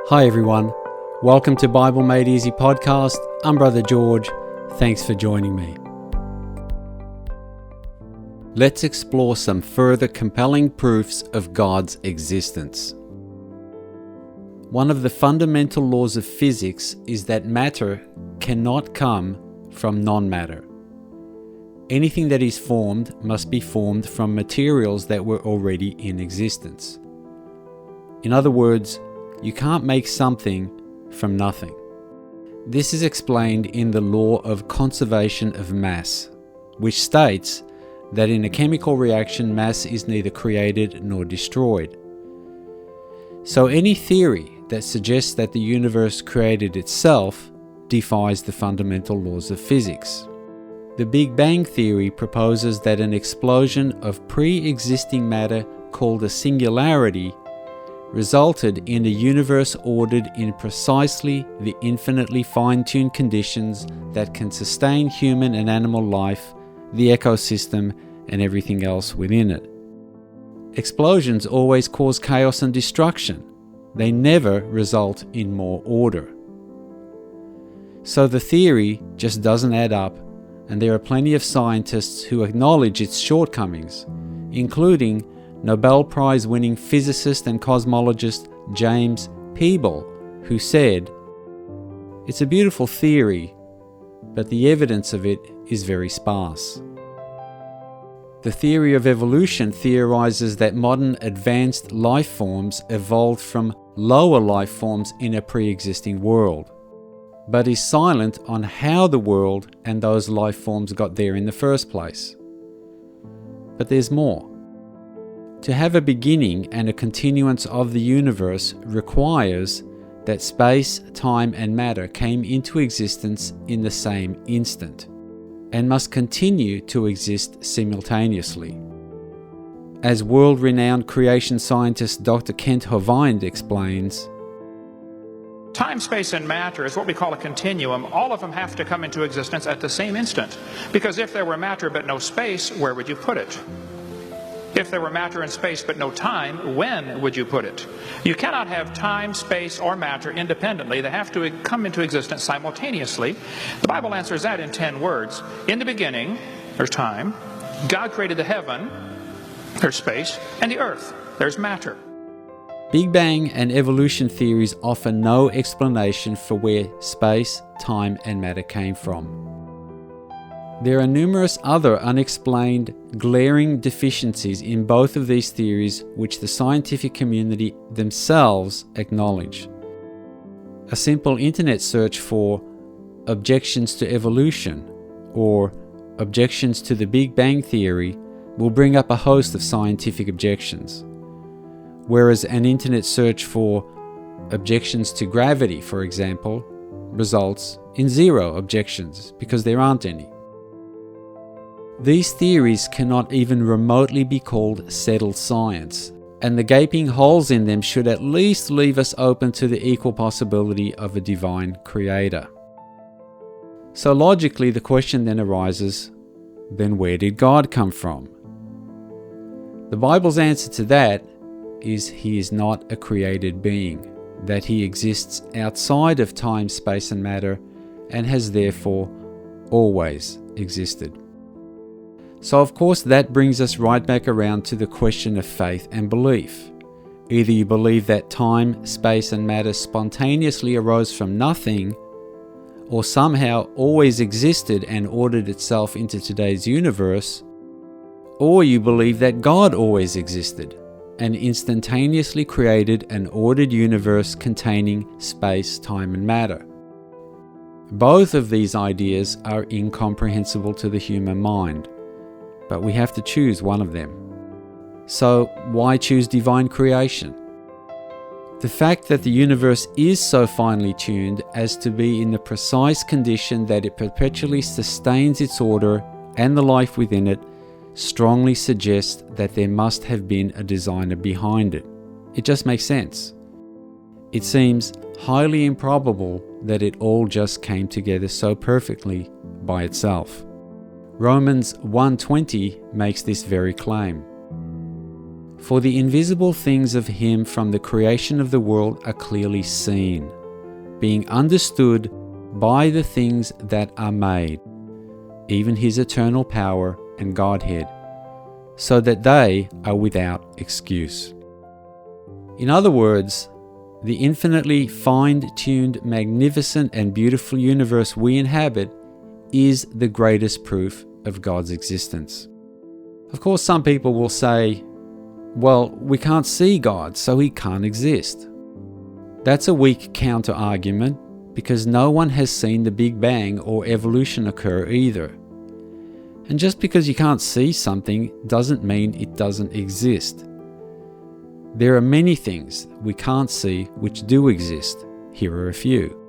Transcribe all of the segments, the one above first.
Hi everyone, welcome to Bible Made Easy podcast. I'm Brother George. Thanks for joining me. Let's explore some further compelling proofs of God's existence. One of the fundamental laws of physics is that matter cannot come from non-matter. Anything that is formed must be formed from materials that were already in existence. In other words, you can't make something from nothing. This is explained in the law of conservation of mass, which states that in a chemical reaction, mass is neither created nor destroyed. So any theory that suggests that the universe created itself defies the fundamental laws of physics. The Big Bang theory proposes that an explosion of pre-existing matter called a singularity resulted in a universe ordered in precisely the infinitely fine-tuned conditions that can sustain human and animal life, the ecosystem, and everything else within it. Explosions always cause chaos and destruction. They never result in more order. So the theory just doesn't add up, and there are plenty of scientists who acknowledge its shortcomings, including Nobel Prize-winning physicist and cosmologist James Peeble, who said, "It's a beautiful theory, but the evidence of it is very sparse." The theory of evolution theorizes that modern advanced life forms evolved from lower life forms in a pre-existing world, but is silent on how the world and those life forms got there in the first place. But there's more. To have a beginning and a continuance of the universe requires that space, time, and matter came into existence in the same instant, and must continue to exist simultaneously. As world-renowned creation scientist Dr. Kent Hovind explains, time, space, and matter is what we call a continuum. All of them have to come into existence at the same instant. Because if there were matter but no space, where would you put it? If there were matter and space but no time, when would you put it? You cannot have time, space, or matter independently. They have to come into existence simultaneously. The Bible answers that in 10 words. In the beginning, there's time. God created the heaven, there's space, and the earth, there's matter. Big Bang and evolution theories offer no explanation for where space, time, and matter came from. There are numerous other unexplained, glaring deficiencies in both of these theories which the scientific community themselves acknowledge. A simple internet search for objections to evolution or objections to the Big Bang theory will bring up a host of scientific objections, whereas an internet search for objections to gravity, for example, results in 0 objections because there aren't any. These theories cannot even remotely be called settled science, and the gaping holes in them should at least leave us open to the equal possibility of a divine creator. So logically, the question then arises, then where did God come from? The Bible's answer to that is he is not a created being, that he exists outside of time, space, and matter, and has therefore always existed. So of course that brings us right back around to the question of faith and belief. Either you believe that time, space, and matter spontaneously arose from nothing, or somehow always existed and ordered itself into today's universe, or you believe that God always existed and instantaneously created an ordered universe containing space, time, and matter. Both of these ideas are incomprehensible to the human mind, but we have to choose one of them. So why choose divine creation? The fact that the universe is so finely tuned as to be in the precise condition that it perpetually sustains its order and the life within it strongly suggests that there must have been a designer behind it. It just makes sense. It seems highly improbable that it all just came together so perfectly by itself. Romans 1:20 makes this very claim. For the invisible things of him from the creation of the world are clearly seen, being understood by the things that are made, even his eternal power and Godhead, so that they are without excuse. In other words, the infinitely fine-tuned, magnificent and beautiful universe we inhabit is the greatest proof of God's existence. Of course, some people will say, well, we can't see God, so he can't exist. That's a weak counter-argument because no one has seen the Big Bang or evolution occur either. And just because you can't see something doesn't mean it doesn't exist. There are many things we can't see which do exist. Here are a few.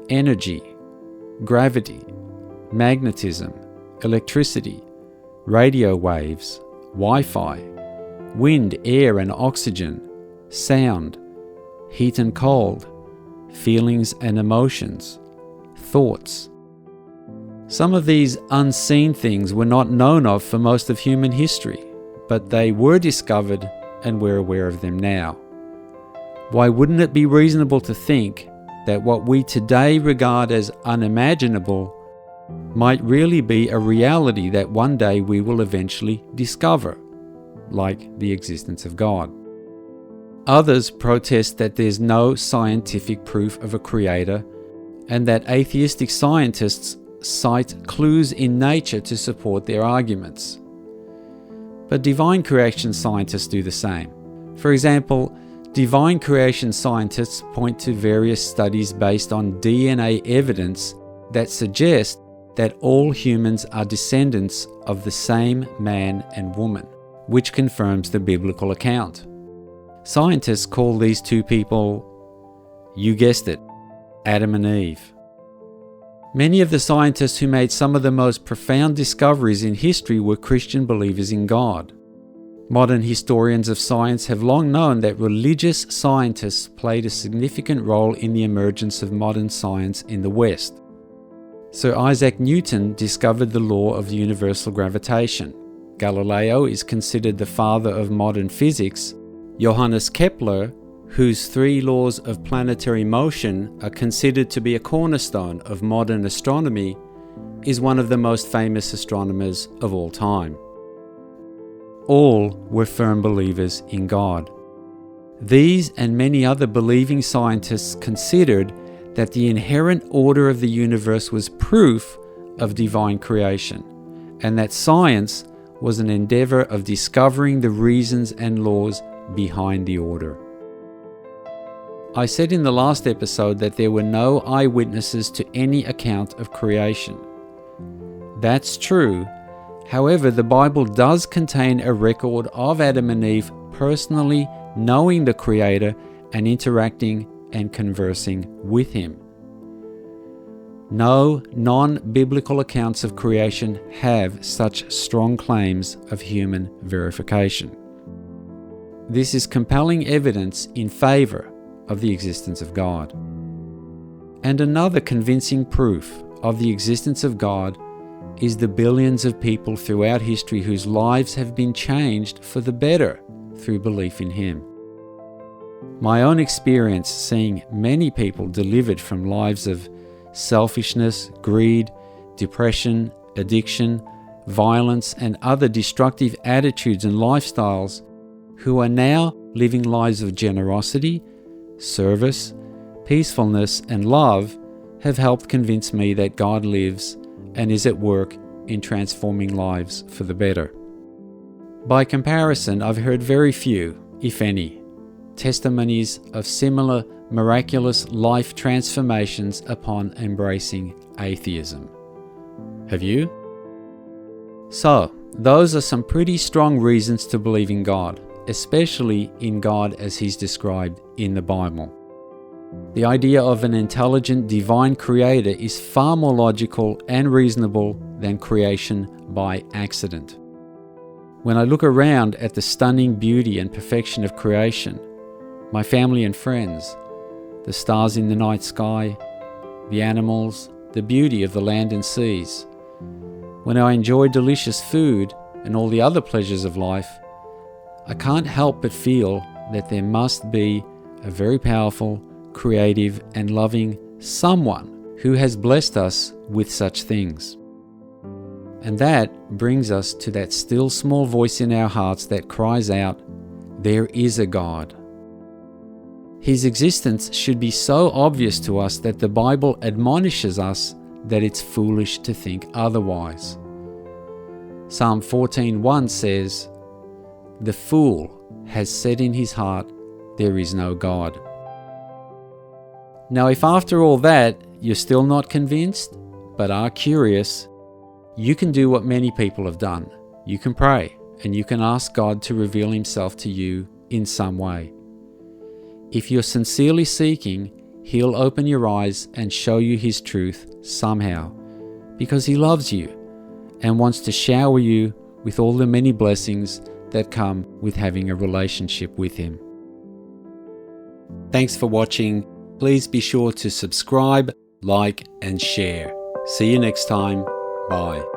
Energy, gravity, magnetism, electricity, radio waves, Wi-Fi, wind, air and oxygen, sound, heat and cold, feelings and emotions, thoughts. Some of these unseen things were not known of for most of human history, but they were discovered and we're aware of them now. Why wouldn't it be reasonable to think that what we today regard as unimaginable might really be a reality that one day we will eventually discover, like the existence of God? Others protest that there's no scientific proof of a creator and that atheistic scientists cite clues in nature to support their arguments. But divine creation scientists do the same. For example, divine creation scientists point to various studies based on DNA evidence that suggest that all humans are descendants of the same man and woman, which confirms the biblical account. Scientists call these two people, you guessed it, Adam and Eve. Many of the scientists who made some of the most profound discoveries in history were Christian believers in God. Modern historians of science have long known that religious scientists played a significant role in the emergence of modern science in the West. Sir Isaac Newton discovered the law of universal gravitation. Galileo is considered the father of modern physics. Johannes Kepler, whose 3 laws of planetary motion are considered to be a cornerstone of modern astronomy, is one of the most famous astronomers of all time. All were firm believers in God. These and many other believing scientists considered that the inherent order of the universe was proof of divine creation, and that science was an endeavor of discovering the reasons and laws behind the order. I said in the last episode that there were no eyewitnesses to any account of creation. That's true. However, the Bible does contain a record of Adam and Eve personally knowing the Creator and interacting and conversing with Him. No non-biblical accounts of creation have such strong claims of human verification. This is compelling evidence in favor of the existence of God. And another convincing proof of the existence of God is the billions of people throughout history whose lives have been changed for the better through belief in Him. My own experience seeing many people delivered from lives of selfishness, greed, depression, addiction, violence, and other destructive attitudes and lifestyles who are now living lives of generosity, service, peacefulness, and love have helped convince me that God lives and is at work in transforming lives for the better. By comparison, I've heard very few, if any, testimonies of similar miraculous life transformations upon embracing atheism. Have you? So, those are some pretty strong reasons to believe in God, especially in God as He's described in the Bible. The idea of an intelligent divine creator is far more logical and reasonable than creation by accident. When I look around at the stunning beauty and perfection of creation, my family and friends, the stars in the night sky, the animals, the beauty of the land and seas, when I enjoy delicious food and all the other pleasures of life, I can't help but feel that there must be a very powerful, creative, and loving someone who has blessed us with such things. And that brings us to that still small voice in our hearts that cries out, "There is a God." His existence should be so obvious to us that the Bible admonishes us that it's foolish to think otherwise. Psalm 14:1 says, "The fool has said in his heart, there is no God." Now, if after all that you're still not convinced, but are curious, you can do what many people have done. You can pray, and you can ask God to reveal Himself to you in some way. If you're sincerely seeking, He'll open your eyes and show you His truth somehow, because He loves you and wants to shower you with all the many blessings that come with having a relationship with Him. Thanks for watching. Please be sure to subscribe, like, and share. See you next time. Bye.